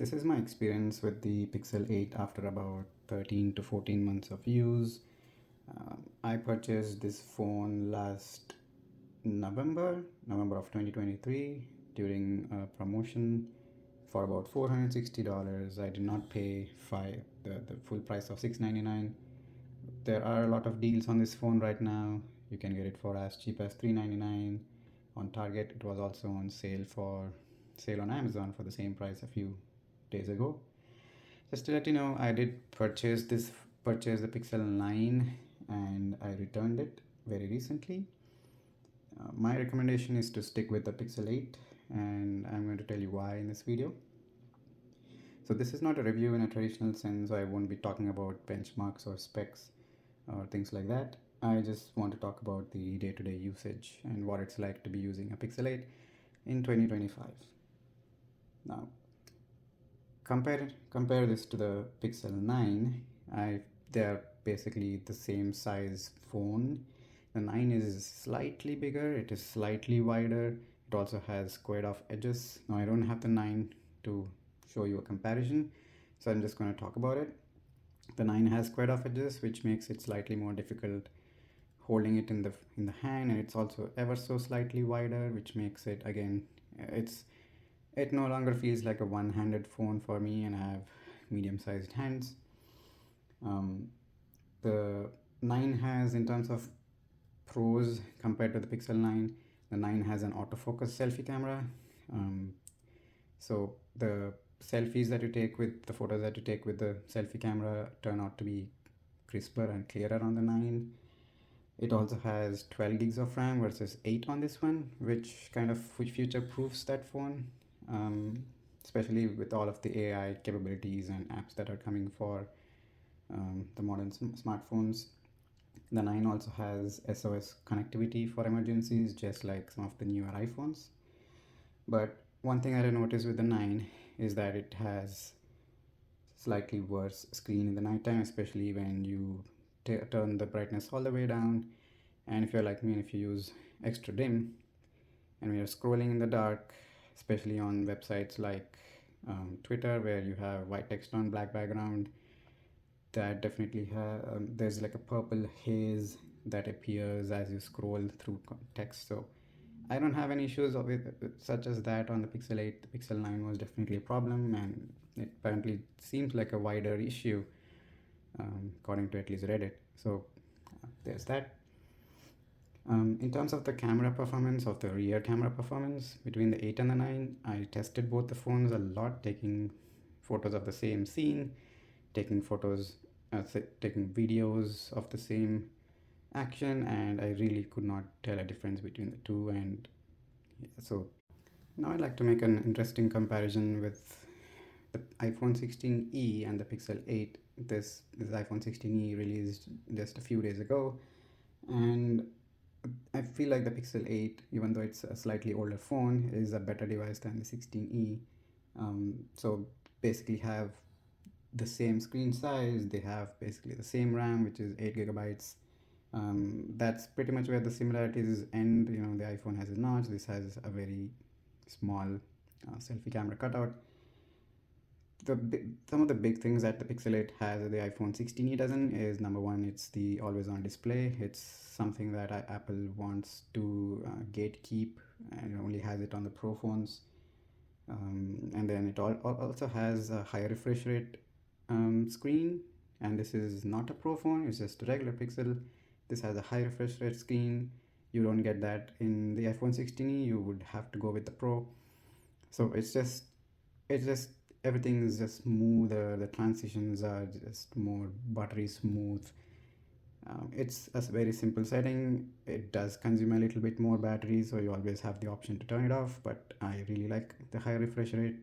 This is my experience with the Pixel 8 after about 13 to 14 months of use. I purchased this phone last November of 2023 during a promotion for about $460. I did not pay the full price of $699. There are a lot of deals on this phone right now. You can get it for as cheap as $399 on Target. It was also on sale on Amazon for the same price a few days ago. Just to let you know, I did purchase the Pixel 9 and I returned it very recently. My recommendation is to stick with the Pixel 8 and I'm going to tell you why in this video. So this is not a review in a traditional sense. I won't be talking about benchmarks or specs or things like that. I just want to talk about the day-to-day usage and what it's like to be using a Pixel 8 in 2025. Now, compare this to the Pixel 9. They're basically the same size phone. The 9 is slightly bigger, it is slightly wider, it also has squared off edges. Now I don't have the 9 to show you a comparison, so I'm just going to talk about it. The 9 has squared off edges, which makes it slightly more difficult holding it in the hand, and it's also ever so slightly wider, which makes it, again, it no longer feels like a one-handed phone for me, and I have medium-sized hands. The 9 has, in terms of pros compared to the Pixel 9, the 9 has an autofocus selfie camera. So the selfies that you take with the photos that you take with the selfie camera turn out to be crisper and clearer on the 9. It also has 12 gigs of RAM versus 8 on this one, which kind of future proofs that phone, especially with all of the AI capabilities and apps that are coming for the modern smartphones. The 9 also has SOS connectivity for emergencies, just like some of the newer iPhones. But one thing I noticed with the 9 is that it has slightly worse screen in the nighttime, especially when you turn the brightness all the way down. And if you're like me and if you use extra dim and when you're scrolling in the dark, especially on websites like Twitter, where you have white text on black background, that definitely there's like a purple haze that appears as you scroll through text. So I don't have any issues with such as that on the Pixel 8. The Pixel 9 was definitely a problem, and it apparently seems like a wider issue, according to at least Reddit. So there's that. In terms of the camera performance, of the rear camera performance, between the 8 and the 9, I tested both the phones a lot, taking photos of the same scene, taking videos of the same action, and I really could not tell a difference between the two. And so now I'd like to make an interesting comparison with the iPhone 16e and the Pixel 8. This iPhone 16e released just a few days ago, and I feel like the Pixel 8, even though it's a slightly older phone, is a better device than the 16e. So basically have the same screen size, they have basically the same RAM, which is 8 gigabytes. That's pretty much where the similarities end. You know, the iPhone has a notch, this has a very small selfie camera cutout. Some of the big things that the Pixel 8 has that the iPhone 16e doesn't is, number one, it's the always-on display. It's something that Apple wants to gatekeep, and only has it on the Pro phones. And then it also has a higher refresh rate screen, and this is not a Pro phone, it's just a regular Pixel. This has a high refresh rate screen. You don't get that in the iPhone 16e. You would have to go with the Pro. So it's just everything is just smoother. The transitions are just more buttery smooth. It's a very simple setting. It does consume a little bit more battery, so you always have the option to turn it off, but I really like the high refresh rate.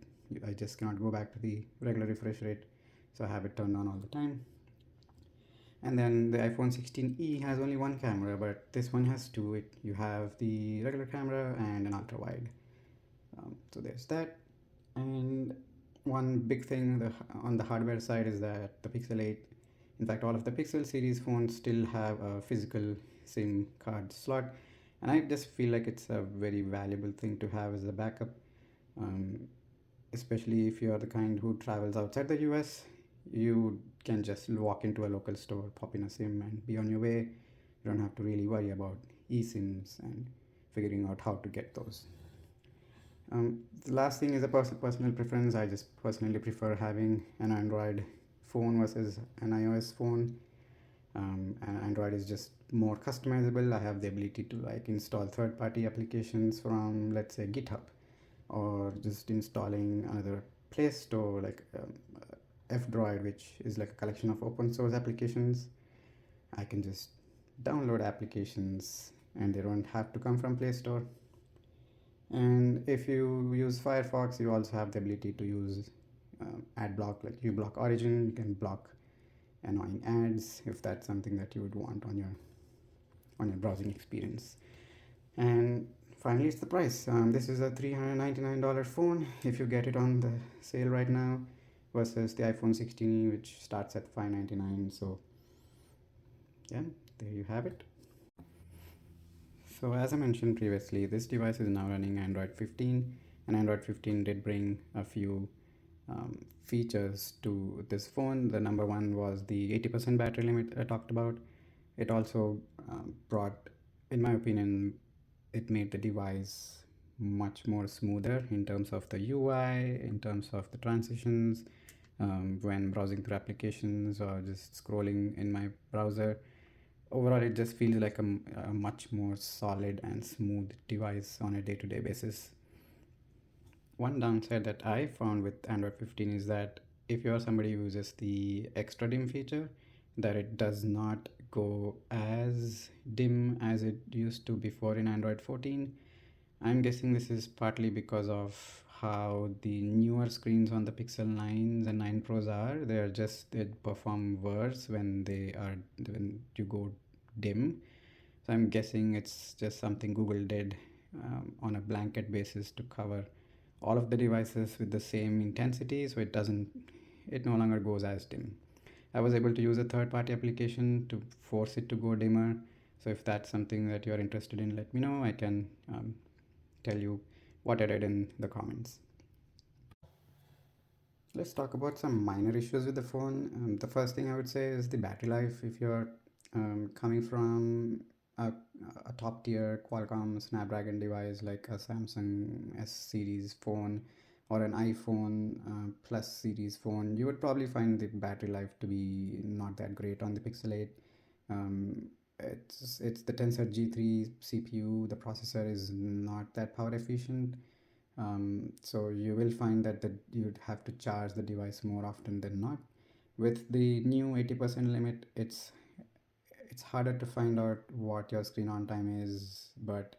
I just cannot go back to the regular refresh rate, so I have it turned on all the time. And then the iPhone 16e has only one camera, but this one has two. You have the regular camera and an ultra wide. So there's that. And one big thing on the hardware side is that the Pixel 8, in fact all of the Pixel series phones, still have a physical SIM card slot, and I just feel like it's a very valuable thing to have as a backup. especially if you are the kind who travels outside the US. You can just walk into a local store, pop in a SIM, and be on your way. You don't have to really worry about eSIMs and figuring out how to get those. The last thing is a personal preference. I just personally prefer having an Android phone versus an iOS phone. And Android is just more customizable. I have the ability to like install third-party applications from, let's say, GitHub, or just installing another Play Store like F-Droid, which is like a collection of open source applications. I can just download applications and they don't have to come from Play Store. And if you use Firefox, you also have the ability to use ad block, like you block origin, you can block annoying ads if that's something that you would want on your browsing experience. And finally, it's the price. This is a $399 phone if you get it on the sale right now, versus the iPhone 16, which starts at $599. So yeah, there you have it. So as I mentioned previously, this device is now running Android 15, and Android 15 did bring a few features to this phone. The number one was the 80% battery limit I talked about. It also brought, in my opinion, it made the device much more smoother in terms of the UI, in terms of the transitions, when browsing through applications or just scrolling in my browser. Overall, it just feels like a much more solid and smooth device on a day-to-day basis. One downside that I found with Android 15 is that if you're somebody who uses the extra dim feature, that it does not go as dim as it used to before in Android 14. I'm guessing this is partly because of how the newer screens on the Pixel 9s and 9 Pros are. They perform worse when you go dim. So I'm guessing it's just something Google did on a blanket basis to cover all of the devices with the same intensity, so it no longer goes as dim. I was able to use a third-party application to force it to go dimmer. So if that's something that you're interested in, let me know. I can tell you what I did in the comments. Let's talk about some minor issues with the phone. The first thing I would say is the battery life. If you're coming from a top tier Qualcomm Snapdragon device like a Samsung S series phone or an iPhone Plus series phone, you would probably find the battery life to be not that great on the Pixel 8. It's the Tensor G3 CPU. The processor is not that power efficient. So you will find that you'd have to charge the device more often than not. With the new 80% limit, it's harder to find out what your screen on time is, but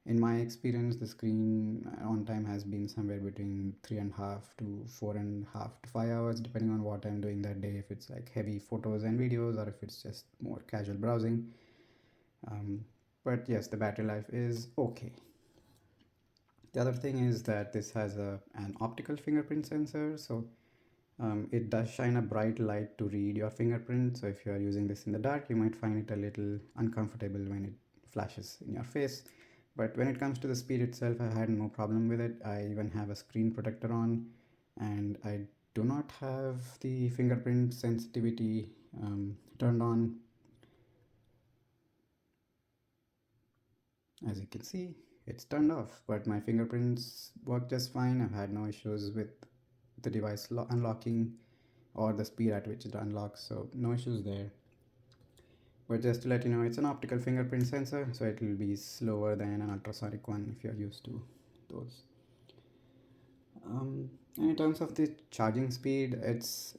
in my experience, the screen on time has been somewhere between 3.5 to 4.5 to 5 hours, depending on what I'm doing that day. If it's like heavy photos and videos, or if it's just more casual browsing. But yes, the battery life is okay. The other thing is that this has an optical fingerprint sensor, so it does shine a bright light to read your fingerprint. So if you are using this in the dark, you might find it a little uncomfortable when it flashes in your face. But when it comes to the speed itself, I had no problem with it. I even have a screen protector on, and I do not have the fingerprint sensitivity turned on. As you can see, it's turned off, but my fingerprints work just fine. I've had no issues with the device unlocking or the speed at which it unlocks, so no issues there. But just to let you know, it's an optical fingerprint sensor, so it will be slower than an ultrasonic one if you're used to those. And in terms of the charging speed, it's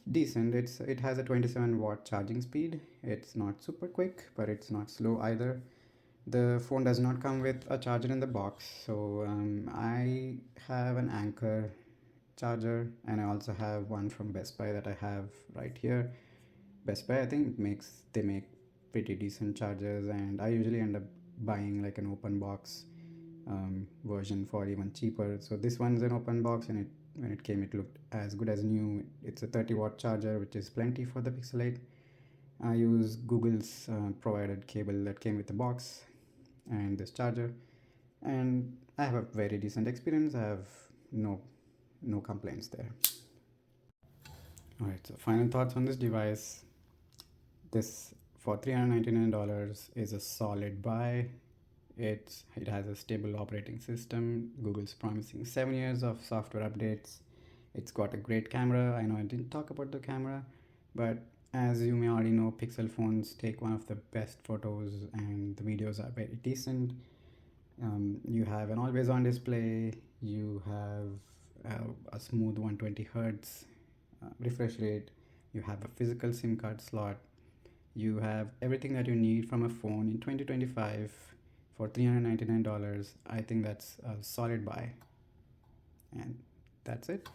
decent. It has a 27-watt charging speed. It's not super quick, but it's not slow either. The phone does not come with a charger in the box, so I have an Anker charger, and I also have one from Best Buy that I have right here. Best Buy, I think they make pretty decent chargers, and I usually end up buying like an open box version for even cheaper. So this one's an open box, and when it came, it looked as good as new. It's a 30-watt charger, which is plenty for the Pixel 8. I use Google's provided cable that came with the box and this charger, and I have a very decent experience. I have no complaints there. All right, so final thoughts on this device. This for $399 is a solid buy. It has a stable operating system. Google's promising 7 years of software updates. It's got a great camera. I know I didn't talk about the camera, but as you may already know, Pixel phones take one of the best photos and the videos are very decent. You have an always on display. You have a smooth 120 hertz refresh rate. You have a physical SIM card slot. You have everything that you need from a phone in 2025 for $399. I think that's a solid buy. And that's it.